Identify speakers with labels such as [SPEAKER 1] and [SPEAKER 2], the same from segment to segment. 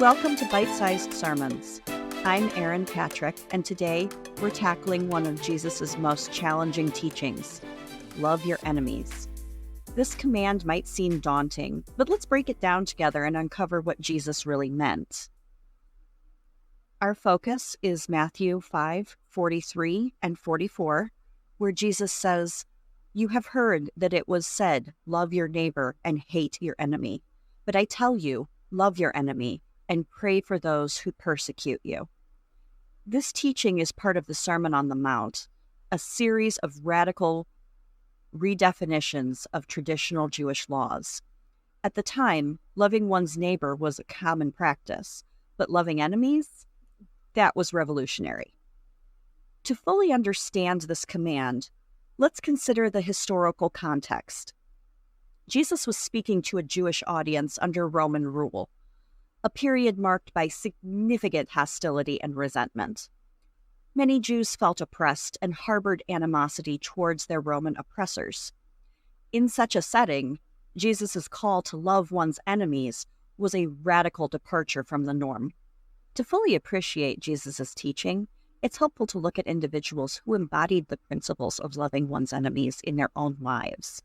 [SPEAKER 1] Welcome to Bite-Sized Sermons. I'm Erin Patrick, and today we're tackling one of Jesus' most challenging teachings, love your enemies. This command might seem daunting, but let's break it down together and uncover what Jesus really meant. Our focus is Matthew 5:43 and 44, where Jesus says, "You have heard that it was said, 'Love your neighbor and hate your enemy.' But I tell you, love your enemy and pray for those who persecute you." This teaching is part of the Sermon on the Mount, a series of radical redefinitions of traditional Jewish laws. At the time, loving one's neighbor was a common practice, but loving enemies, that was revolutionary. To fully understand this command, let's consider the historical context. Jesus was speaking to a Jewish audience under Roman rule, a period marked by significant hostility and resentment. Many Jews felt oppressed and harbored animosity towards their Roman oppressors. In such a setting, Jesus' call to love one's enemies was a radical departure from the norm. To fully appreciate Jesus' teaching, it's helpful to look at individuals who embodied the principles of loving one's enemies in their own lives.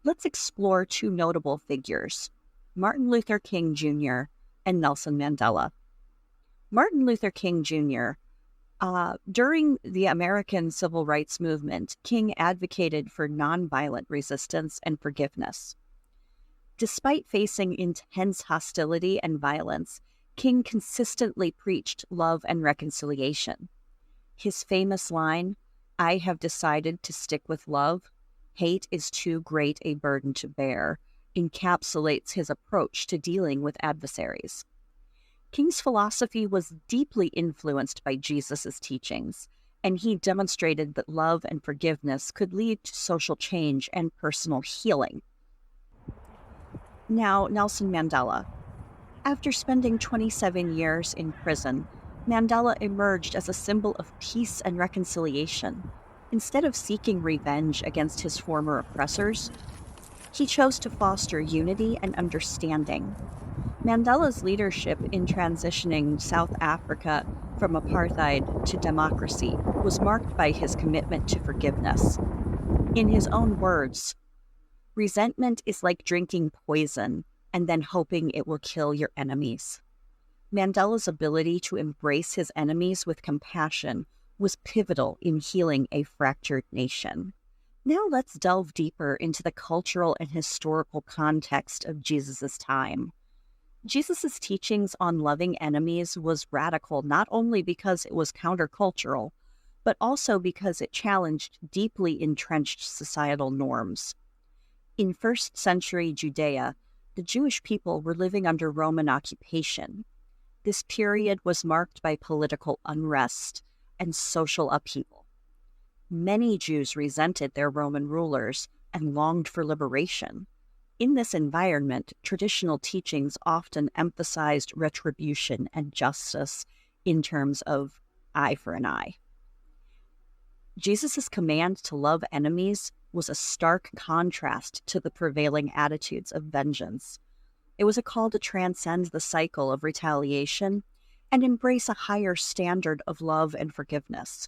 [SPEAKER 1] Let's explore two notable figures, Martin Luther King Jr. and Nelson Mandela. Martin Luther King Jr., during the American Civil Rights Movement, King advocated for nonviolent resistance and forgiveness. Despite facing intense hostility and violence, King consistently preached love and reconciliation. His famous line, "I have decided to stick with love. Hate is too great a burden to bear," encapsulates his approach to dealing with adversaries. King's philosophy was deeply influenced by Jesus' teachings, and he demonstrated that love and forgiveness could lead to social change and personal healing. Now, Nelson Mandela. After spending 27 years in prison, Mandela emerged as a symbol of peace and reconciliation. Instead of seeking revenge against his former oppressors, he chose to foster unity and understanding. Mandela's leadership in transitioning South Africa from apartheid to democracy was marked by his commitment to forgiveness. In his own words, "Resentment is like drinking poison and then hoping it will kill your enemies." Mandela's ability to embrace his enemies with compassion was pivotal in healing a fractured nation. Now let's delve deeper into the cultural and historical context of Jesus' time. Jesus' teachings on loving enemies was radical not only because it was countercultural, but also because it challenged deeply entrenched societal norms. In first century Judea, the Jewish people were living under Roman occupation. This period was marked by political unrest and social upheaval. Many Jews resented their Roman rulers and longed for liberation. In this environment, traditional teachings often emphasized retribution and justice in terms of eye for an eye. Jesus' command to love enemies was a stark contrast to the prevailing attitudes of vengeance. It was a call to transcend the cycle of retaliation and embrace a higher standard of love and forgiveness.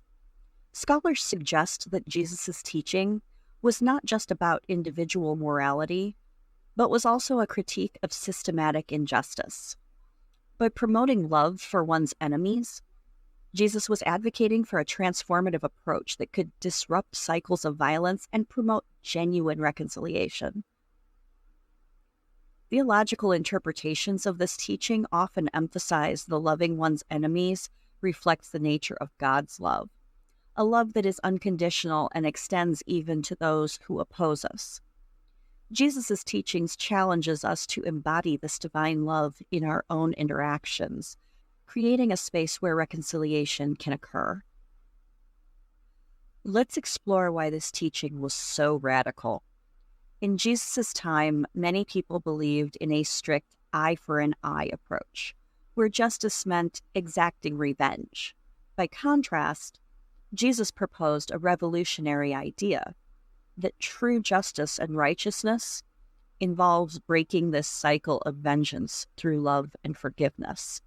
[SPEAKER 1] Scholars suggest that Jesus' teaching was not just about individual morality, but was also a critique of systematic injustice. By promoting love for one's enemies, Jesus was advocating for a transformative approach that could disrupt cycles of violence and promote genuine reconciliation. Theological interpretations of this teaching often emphasize the loving one's enemies reflects the nature of God's love, a love that is unconditional and extends even to those who oppose us. Jesus' teachings challenges us to embody this divine love in our own interactions, creating a space where reconciliation can occur. Let's explore why this teaching was so radical. In Jesus' time, many people believed in a strict eye for an eye approach, where justice meant exacting revenge. By contrast, Jesus proposed a revolutionary idea that true justice and righteousness involves breaking this cycle of vengeance through love and forgiveness.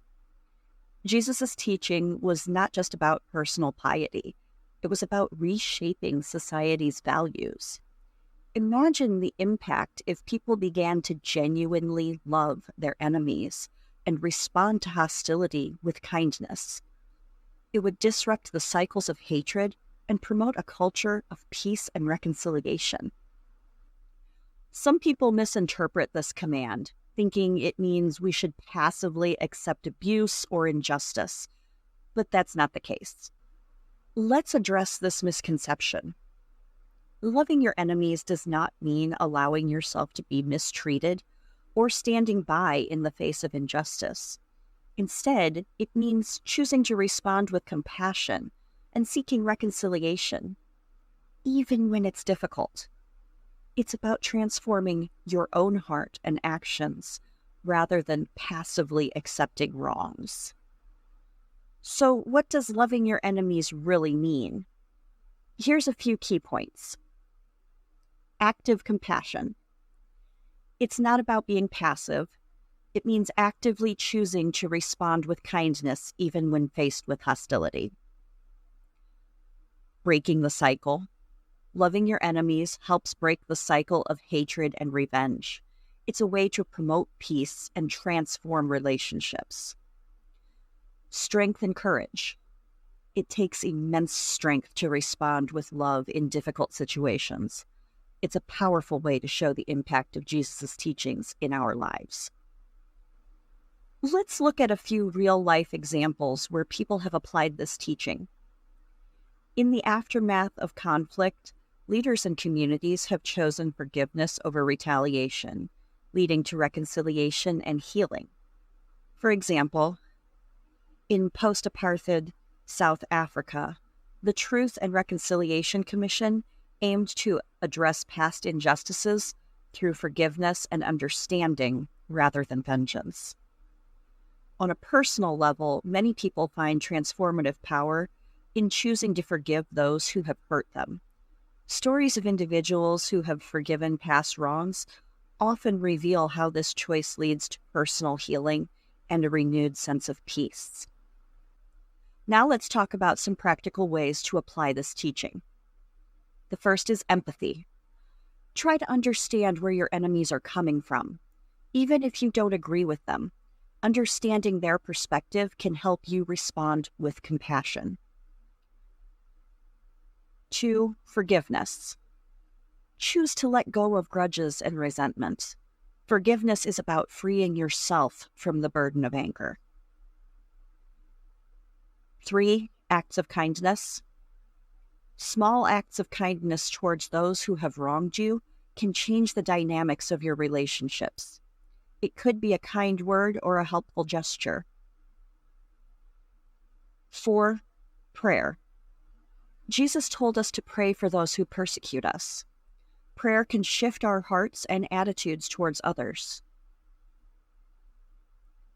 [SPEAKER 1] Jesus' teaching was not just about personal piety. It was about reshaping society's values. Imagine the impact if people began to genuinely love their enemies and respond to hostility with kindness. It would disrupt the cycles of hatred and promote a culture of peace and reconciliation. Some people misinterpret this command, thinking it means we should passively accept abuse or injustice, but that's not the case. Let's address this misconception. Loving your enemies does not mean allowing yourself to be mistreated or standing by in the face of injustice. Instead, it means choosing to respond with compassion and seeking reconciliation, even when it's difficult. It's about transforming your own heart and actions rather than passively accepting wrongs. So, what does loving your enemies really mean? Here's a few key points. Active compassion. It's not about being passive. It means actively choosing to respond with kindness even when faced with hostility. Breaking the cycle. Loving your enemies helps break the cycle of hatred and revenge. It's a way to promote peace and transform relationships. Strength and courage. It takes immense strength to respond with love in difficult situations. It's a powerful way to show the impact of Jesus' teachings in our lives. Let's look at a few real-life examples where people have applied this teaching. In the aftermath of conflict, leaders and communities have chosen forgiveness over retaliation, leading to reconciliation and healing. For example, in post-apartheid South Africa, the Truth and Reconciliation Commission aimed to address past injustices through forgiveness and understanding rather than vengeance. On a personal level, many people find transformative power in choosing to forgive those who have hurt them. Stories of individuals who have forgiven past wrongs often reveal how this choice leads to personal healing and a renewed sense of peace. Now let's talk about some practical ways to apply this teaching. The first is empathy. Try to understand where your enemies are coming from, even if you don't agree with them. Understanding their perspective can help you respond with compassion. 2, forgiveness. Choose to let go of grudges and resentment. Forgiveness is about freeing yourself from the burden of anger. 3, acts of kindness. Small acts of kindness towards those who have wronged you can change the dynamics of your relationships. It could be a kind word or a helpful gesture. 4, prayer. Jesus told us to pray for those who persecute us. Prayer can shift our hearts and attitudes towards others.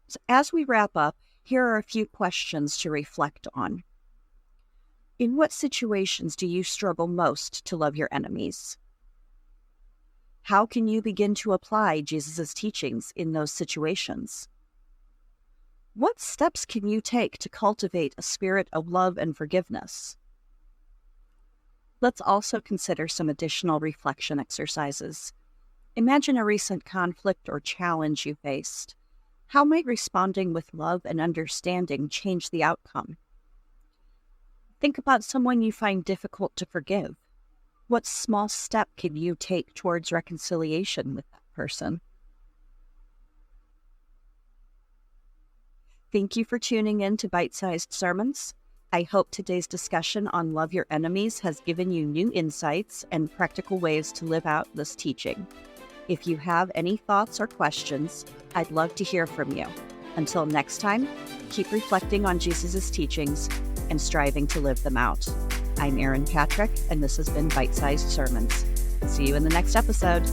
[SPEAKER 1] So as we wrap up, here are a few questions to reflect on. In what situations do you struggle most to love your enemies? How can you begin to apply Jesus' teachings in those situations? What steps can you take to cultivate a spirit of love and forgiveness? Let's also consider some additional reflection exercises. Imagine a recent conflict or challenge you faced. How might responding with love and understanding change the outcome? Think about someone you find difficult to forgive. What small step can you take towards reconciliation with that person? Thank you for tuning in to Bite-Sized Sermons. I hope today's discussion on Love Your Enemies has given you new insights and practical ways to live out this teaching. If you have any thoughts or questions, I'd love to hear from you. Until next time, keep reflecting on Jesus' teachings and striving to live them out. I'm Erin Patrick, and this has been Bite-Sized Sermons. See you in the next episode.